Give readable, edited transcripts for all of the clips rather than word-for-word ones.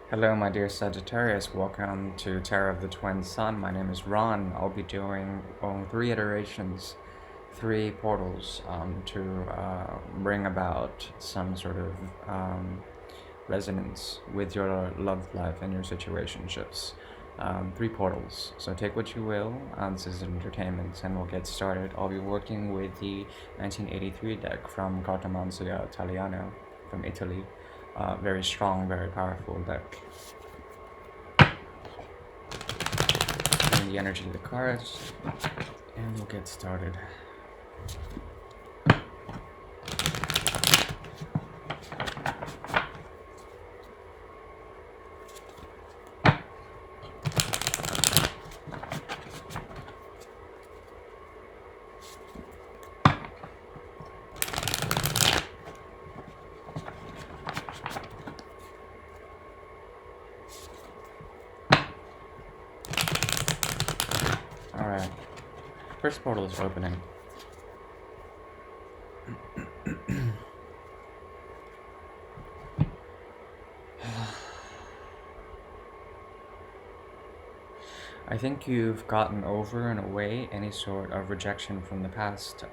Hello, my dear Sagittarius. Welcome to Terror of the Twin Sun. My name is Ron. I'll be doing 3 iterations, 3 portals to bring about some sort of resonance with your love life and your situationships. 3 portals. So take what you will. This is entertainment, and we'll get started. I'll be working with the 1983 deck from Cartomanzia Italiano from Italy. Very strong, very powerful deck. And the energy of the cards, and we'll get started. Alright, first portal is opening. I think you've gotten over, in a way, any sort of rejection from the past.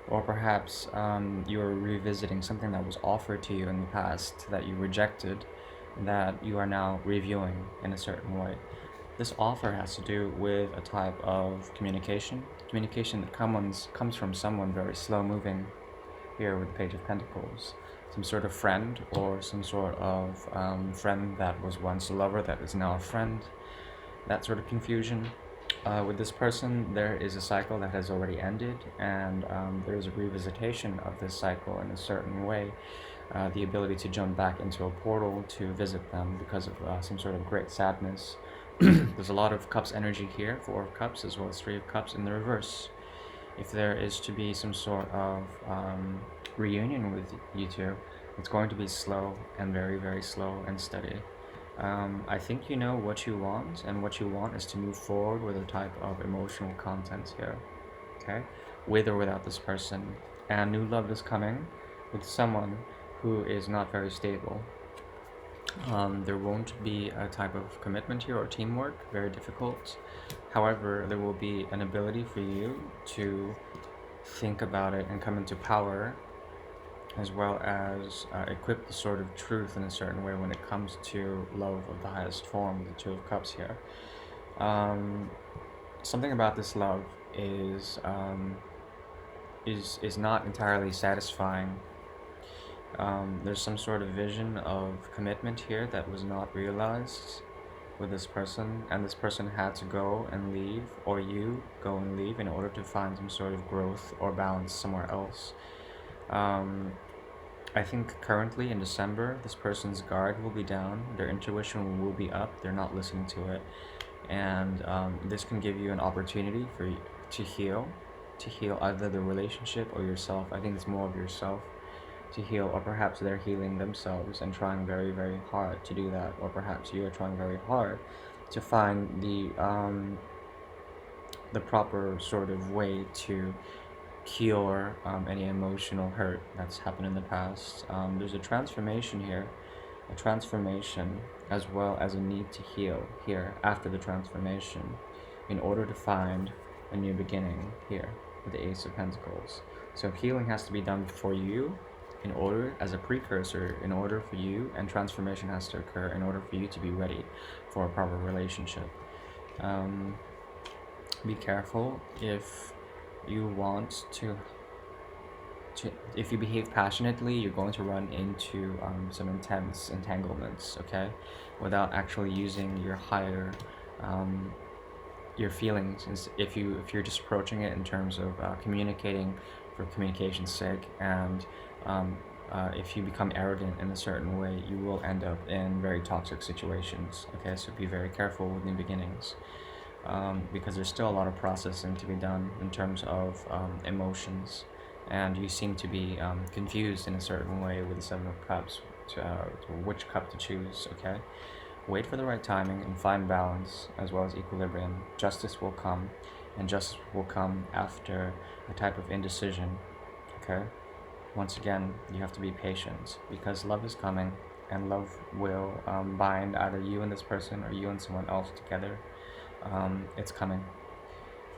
Or perhaps you're revisiting something that was offered to you in the past that you rejected, that you are now reviewing in a certain way. This offer has to do with a type of communication that comes from someone very slow moving, here with the Page of Pentacles. Some sort of friend, or some sort of friend that was once a lover that is now a friend. That sort of confusion. With this person, there is a cycle that has already ended, and there is a revisitation of this cycle in a certain way. The ability to jump back into a portal to visit them because of some sort of great sadness. There's a lot of Cups energy here, 4 of Cups as well as 3 of Cups in the reverse. If there is to be some sort of reunion with you two, it's going to be slow and very, very slow and steady. I think you know what you want, and what you want is to move forward with a type of emotional content here, okay? With or without this person. And new love is coming with someone who is not very stable. There won't be a type of commitment here or teamwork, very difficult. However, there will be an ability for you to think about it and come into power, as well as equip the sword of truth in a certain way when it comes to love of the highest form, the 2 of Cups here. Something about this love is not entirely satisfying. There's some sort of vision of commitment here that was not realized with this person, and this person had to go and leave, or you go and leave, in order to find some sort of growth or balance somewhere else. I think currently in December, this person's guard will be down, their intuition will be up, they're not listening to it, and this can give you an opportunity for you to heal either the relationship or yourself. I think it's more of yourself to heal, or perhaps they're healing themselves and trying very, very hard to do that, or perhaps you're trying very hard to find the proper sort of way to cure any emotional hurt that's happened in the past. There's a transformation here, as well as a need to heal here after the transformation, in order to find a new beginning here with the Ace of Pentacles. So healing has to be done for you, in order, as a precursor, in order for you, and transformation has to occur in order for you to be ready for a proper relationship. Be careful if you want to if you behave passionately, you're going to run into some intense entanglements, okay, without actually using your higher your feelings. If you're just approaching it in terms of communicating for communication's sake, and if you become arrogant in a certain way, you will end up in very toxic situations, okay? So be very careful with new beginnings, because there's still a lot of processing to be done in terms of emotions, and you seem to be confused in a certain way with the 7 of Cups to which cup to choose, okay? Wait for the right timing and find balance as well as equilibrium. Justice will come, and justice will come after a type of indecision, okay? Once again, you have to be patient, because love is coming, and love will bind either you and this person or you and someone else together. It's coming.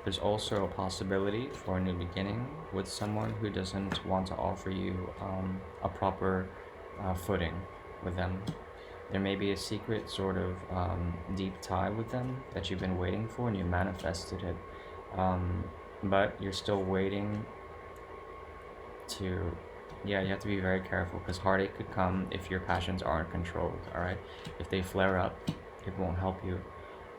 There's also a possibility for a new beginning with someone who doesn't want to offer you a proper footing with them. There may be a secret sort of deep tie with them that you've been waiting for and you manifested it. But you're still waiting to, yeah, you have to be very careful because heartache could come if your passions aren't controlled, all right? If they flare up, it won't help you.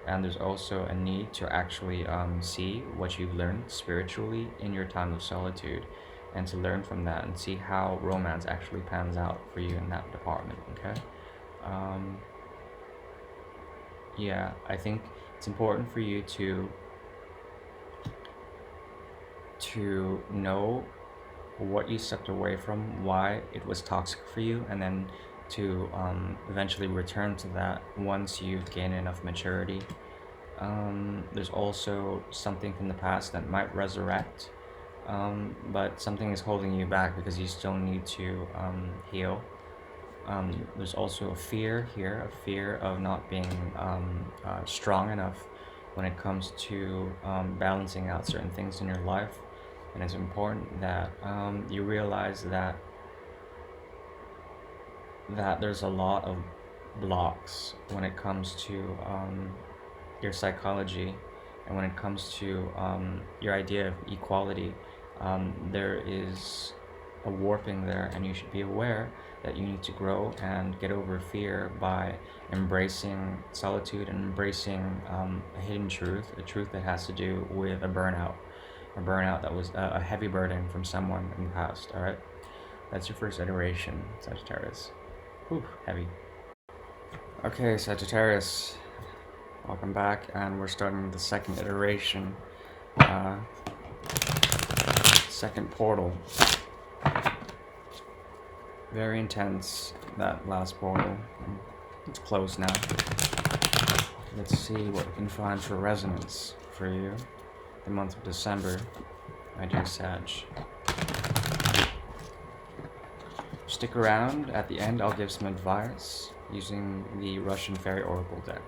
And there's also a need to actually see what you've learned spiritually in your time of solitude and to learn from that and see how romance actually pans out for you in that department, okay? Um, yeah, I think it's important for you to know what you stepped away from, why it was toxic for you, and then to eventually return to that once you've gained enough maturity. There's also something from the past that might resurrect, but something is holding you back because you still need to heal. There's also a fear here, a fear of not being strong enough when it comes to balancing out certain things in your life. And it's important that you realize that there's a lot of blocks when it comes to your psychology and when it comes to your idea of equality. There is a warping there, and you should be aware that you need to grow and get over fear by embracing solitude and embracing a hidden truth, a truth that has to do with a burnout that was a heavy burden from someone in the past. All right, that's your first iteration, Sagittarius. Whew, heavy. Okay, Sagittarius, welcome back, and we're starting the second iteration, uh, second portal. Very intense, that last portal. It's closed now. Let's see what we can find for resonance for you the month of December, my dear Sag. Stick around. At the end, I'll give some advice using the Russian Fairy Oracle deck.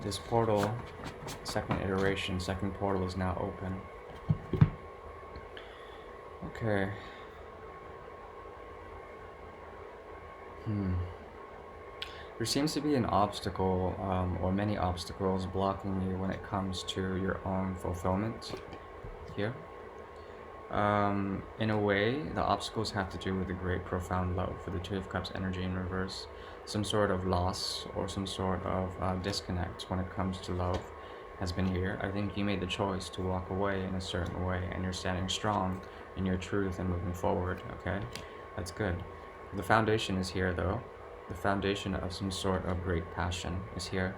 This portal, second iteration, second portal is now open. Okay. There seems to be an obstacle, or many obstacles blocking you when it comes to your own fulfillment here. In a way, the obstacles have to do with a great profound love for the Two of Cups energy in reverse. Some sort of loss or some sort of disconnect when it comes to love has been here. I think you made the choice to walk away in a certain way, and you're standing strong in your truth and moving forward, okay? That's good. The foundation is here, though. The foundation of some sort of great passion is here.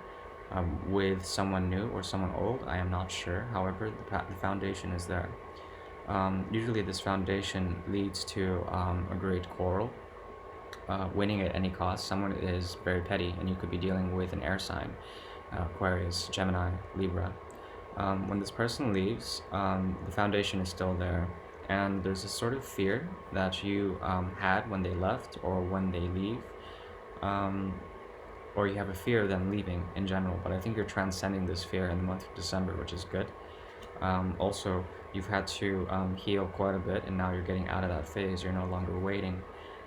With someone new or someone old, I am not sure. However, the foundation is there. Usually this foundation leads to a great quarrel, winning at any cost. Someone is very petty, and you could be dealing with an air sign, Aquarius, Gemini, Libra. When this person leaves, the foundation is still there, and there's a sort of fear that you had when they left or when they leave, or you have a fear of them leaving in general, but I think you're transcending this fear in the month of December, which is good. Also, you've had to heal quite a bit, and now you're getting out of that phase. You're no longer waiting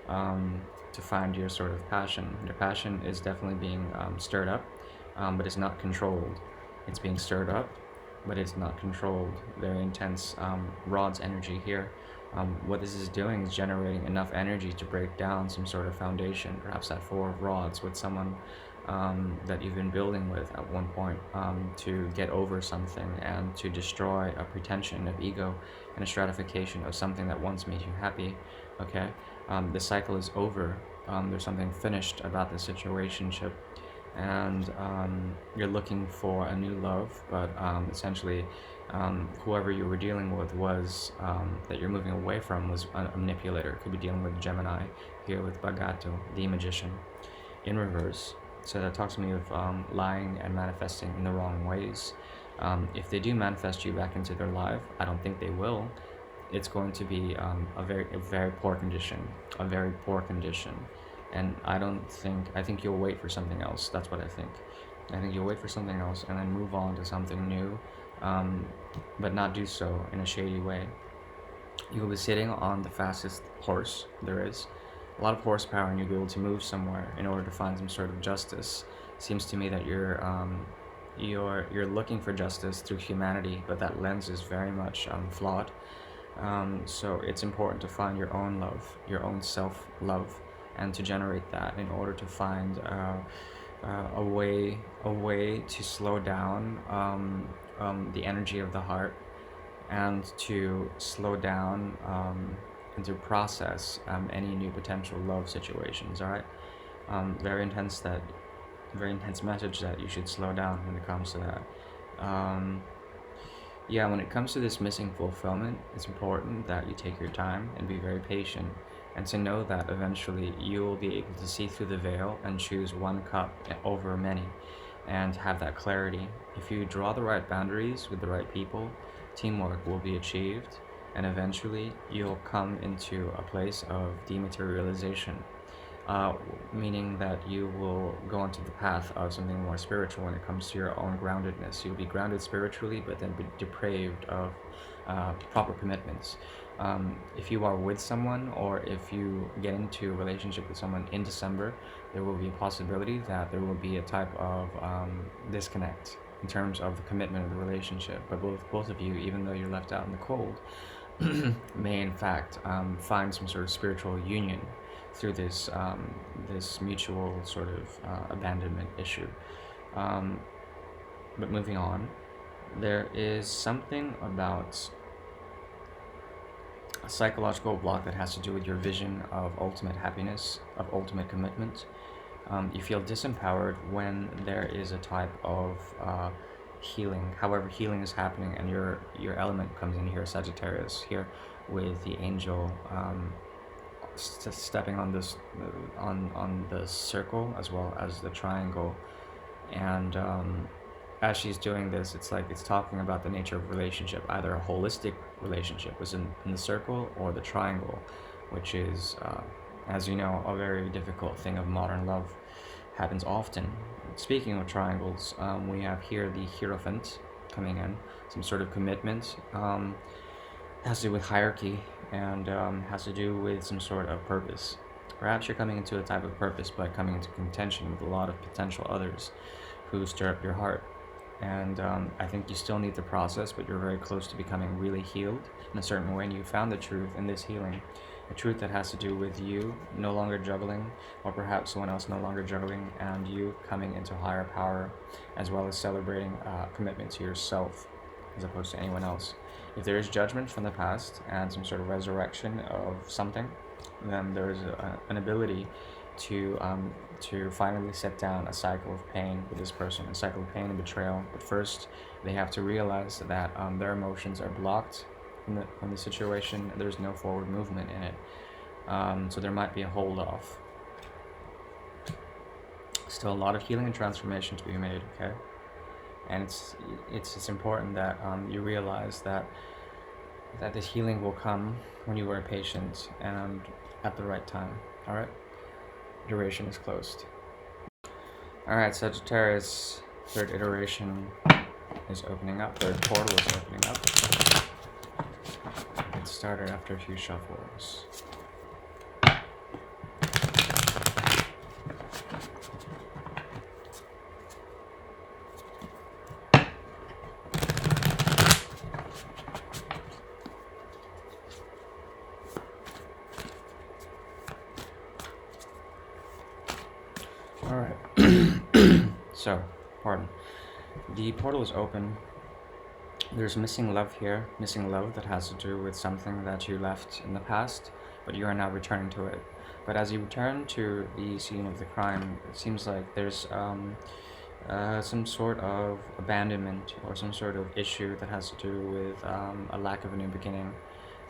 to find your sort of passion. Your passion is definitely being stirred up, but it's not controlled. It's being stirred up, but it's not controlled. Very intense rods energy here. What this is doing is generating enough energy to break down some sort of foundation, perhaps that Four of Rods with someone that you've been building with at one point, to get over something and to destroy a pretension of ego and a stratification of something that once made you happy, okay? The cycle is over. There's something finished about the situationship, and you're looking for a new love, but essentially whoever you were dealing with was, that you're moving away from, was a manipulator. Could be dealing with Gemini here with Bagato, the magician, in reverse. So that talks to me of lying and manifesting in the wrong ways. If they do manifest you back into their life, I don't think they will. it's going to be a very poor condition, a very poor condition. And I think you'll wait for something else. That's what I think. I think you'll wait for something else and then move on to something new, um, but not do so in a shady way. You'll be sitting on the fastest horse there is, a lot of horsepower, and you'll be able to move somewhere in order to find some sort of justice. Seems to me that you're looking for justice through humanity, but that lens is very much flawed. So it's important to find your own love, your own self-love, and to generate that in order to find a way to slow down the energy of the heart, and to slow down and to process any new potential love situations. All right, very intense, very intense message that you should slow down when it comes to that. Yeah, when it comes to this missing fulfillment, it's important that you take your time and be very patient, and to know that eventually you will be able to see through the veil and choose one cup over many, and have that clarity. If you draw the right boundaries with the right people, teamwork will be achieved, and eventually you'll come into a place of dematerialization, uh, meaning that you will go onto the path of something more spiritual when it comes to your own groundedness. You'll be grounded spiritually, but then be depraved of proper commitments. If you are with someone, or if you get into a relationship with someone in December, there will be a possibility that there will be a type of disconnect in terms of the commitment of the relationship. But both of you, even though you're left out in the cold, may in fact find some sort of spiritual union through this mutual sort of abandonment issue. Um, but moving on, there is something about a psychological block that has to do with your vision of ultimate happiness, of ultimate commitment. You feel disempowered when there is a type of healing. However, healing is happening, and your element comes in here, Sagittarius, here with the angel stepping on this on the circle as well as the triangle, and as she's doing this, it's like it's talking about the nature of relationship, either a holistic relationship was in the circle, or the triangle, which is, as you know, a very difficult thing of modern love. Happens often. Speaking of triangles, we have here the Hierophant coming in, some sort of commitment. Has to do with hierarchy, and has to do with some sort of purpose. Perhaps you're coming into a type of purpose by coming into contention with a lot of potential others who stir up your heart. And I think you still need the process, but you're very close to becoming really healed in a certain way, and you found the truth in this healing. A truth that has to do with you no longer juggling, or perhaps someone else no longer juggling, and you coming into higher power, as well as celebrating commitment to yourself as opposed to anyone else. If there is judgment from the past and some sort of resurrection of something, then there is an ability to finally set down a cycle of pain with this person, a cycle of pain and betrayal. But first, they have to realize that their emotions are blocked from the situation. There's no forward movement in it, so there might be a hold off. Still a lot of healing and transformation to be made. Okay, and it's important that you realize that this healing will come when you are patient and at the right time. All right. Duration is closed. Alright, Sagittarius, third iteration is opening up, third portal is opening up. It started after a few shuffles. Alright, so, pardon. The portal is open. There's missing love here, missing love that has to do with something that you left in the past, but you are now returning to it. But as you return to the scene of the crime, it seems like there's some sort of abandonment or some sort of issue that has to do with a lack of a new beginning.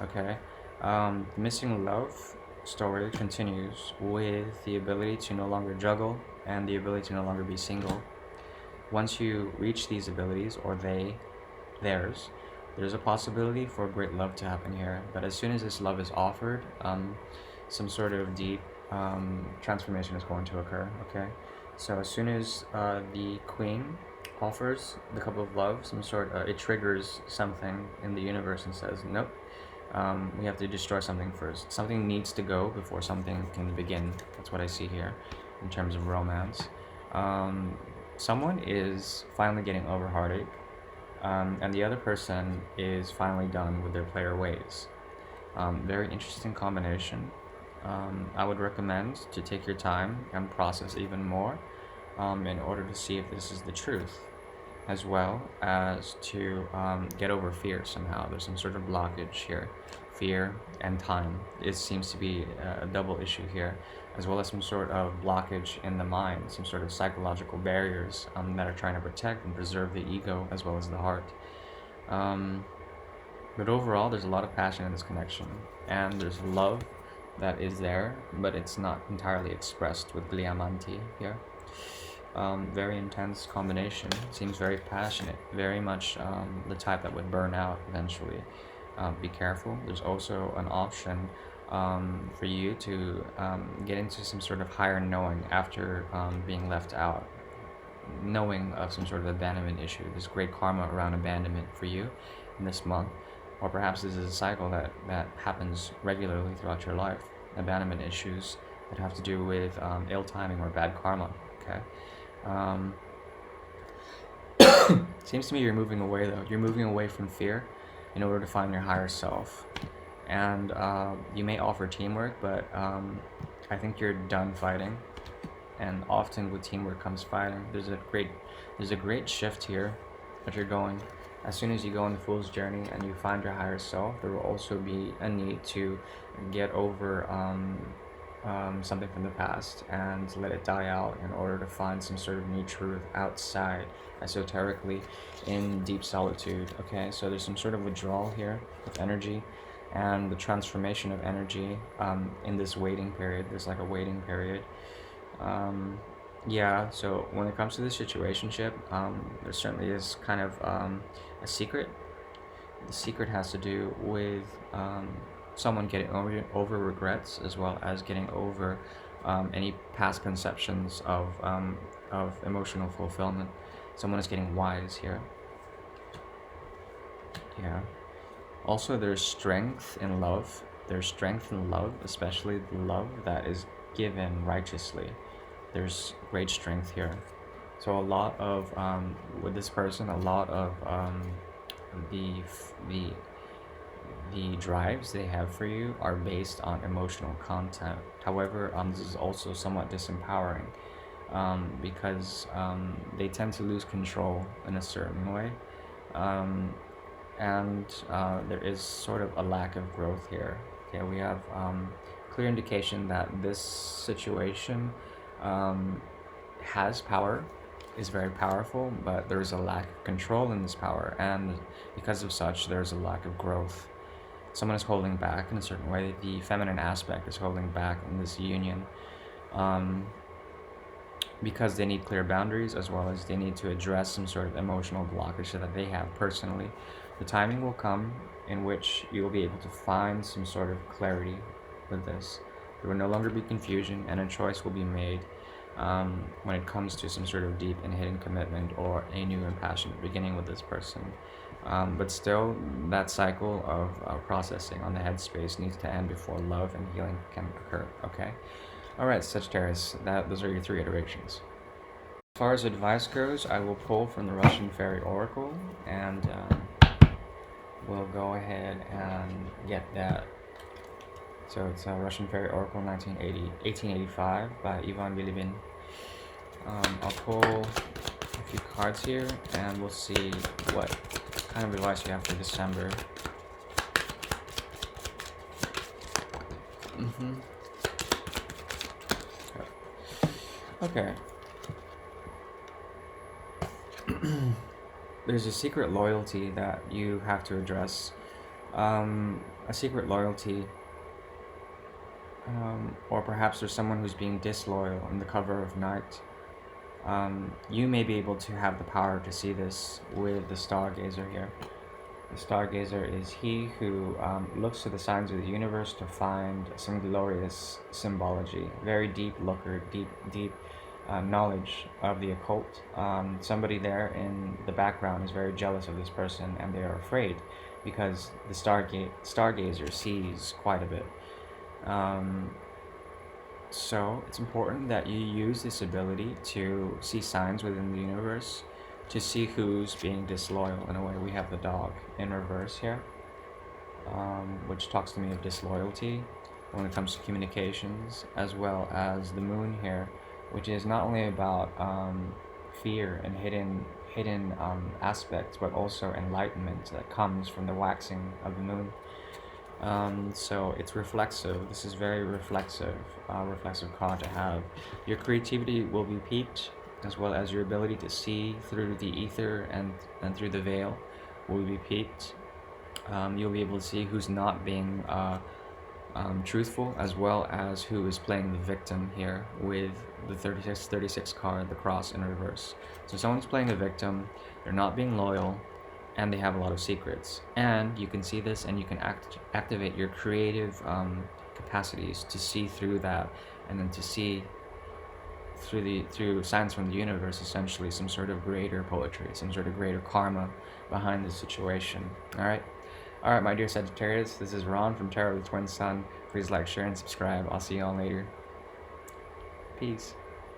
Okay, the missing love story continues with the ability to no longer juggle and the ability to no longer be single. Once you reach these abilities, or theirs, There's a possibility for great love to happen here, but as soon as this love is offered, some sort of deep transformation is going to occur. Okay, so as soon as the queen offers the cup of love, some sort it triggers something in the universe and says, nope, we have to destroy something first. Something needs to go before something can begin. That's what I see here in terms of romance. Um, Someone is finally getting over heartache, and the other person is finally done with their player ways. Very interesting combination. I would recommend to take your time and process even more in order to see if this is the truth, as well as to get over fear somehow. There's some sort of blockage here. Fear and time. It seems to be a double issue here, as well as some sort of blockage in the mind, some sort of psychological barriers that are trying to protect and preserve the ego as well as the heart. Um, but overall, there's a lot of passion in this connection, and there's love that is there, but it's not entirely expressed with Gliamanti here. Very intense combination. Seems very passionate, very much the type that would burn out eventually. Be careful. There's also an option for you to get into some sort of higher knowing after being left out, knowing of some sort of abandonment issue. There's great karma around abandonment for you in this month, or perhaps this is a cycle that happens regularly throughout your life. Abandonment issues that have to do with ill timing or bad karma. Okay. Um, Seems to me you're moving away though. You're moving away from fear in order to find your higher self, and you may offer teamwork, but I think you're done fighting. And often with teamwork comes fighting. There's a great shift here that you're going. As soon as you go on the fool's journey and you find your higher self, there will also be a need to get over something from the past and let it die out in order to find some sort of new truth outside, esoterically, in deep solitude. Okay, so there's some sort of withdrawal here of energy, and the transformation of energy in this waiting period. There's like a waiting period. Yeah, so when it comes to the situationship, there certainly is kind of a secret. The secret has to do with someone getting over regrets, as well as getting over any past conceptions of emotional fulfillment. Someone is getting wise here. Yeah. Also, there's strength in love. There's strength in love, especially the love that is given righteously. There's great strength here. So a lot of with this person, a lot of the the the drives they have for you are based on emotional content. However, this is also somewhat disempowering because they tend to lose control in a certain way, and there is sort of a lack of growth here. Okay, we have clear indication that this situation has power, is very powerful, but there's a lack of control in this power, and because of such, there's a lack of growth. Someone is holding back in a certain way. The feminine aspect is holding back in this union because they need clear boundaries, as well as they need to address some sort of emotional blockage that they have personally. The timing will come in which you will be able to find some sort of clarity with this. There will no longer be confusion, and a choice will be made when it comes to some sort of deep and hidden commitment or a new and passionate beginning with this person. But still, that cycle of processing on the headspace needs to end before love and healing can occur. Okay. All right, Sagittarius. Those are your 3 iterations. As far as advice goes, I will pull from the Russian Fairy Oracle, and we'll go ahead and get that. So it's Russian Fairy Oracle 1885 by Ivan Bilibin. I'll pull a few cards here, and we'll see what kind of advice you have for December. Okay. There's a secret loyalty that you have to address. A secret loyalty, or perhaps there's someone who's being disloyal in the cover of night. You may be able to have the power to see this with the stargazer here. The stargazer is he who looks to the signs of the universe to find some glorious symbology. Very deep looker, deep knowledge of the occult. Somebody there in the background is very jealous of this person, and they are afraid because the stargazer sees quite a bit. Um, so it's important that you use this ability to see signs within the universe, to see who's being disloyal. In a way, we have the dog in reverse here, which talks to me of disloyalty when it comes to communications, as well as the moon here, which is not only about fear and hidden aspects, but also enlightenment that comes from the waxing of the moon. So it's reflexive. This is very reflexive card to have. Your creativity will be piqued, as well as your ability to see through the ether and through the veil will be piqued. You'll be able to see who's not being truthful, as well as who is playing the victim here with the 36 card, the cross in reverse. So someone's playing the victim, they're not being loyal, and they have a lot of secrets. And you can see this, and you can activate your creative capacities to see through that, and then to see through signs from the universe, essentially some sort of greater poetry, some sort of greater karma behind the situation. All right, my dear Sagittarius, this is Ron from Tarot of the Twin Sun. Please like, share, and subscribe. I'll see you all later. Peace.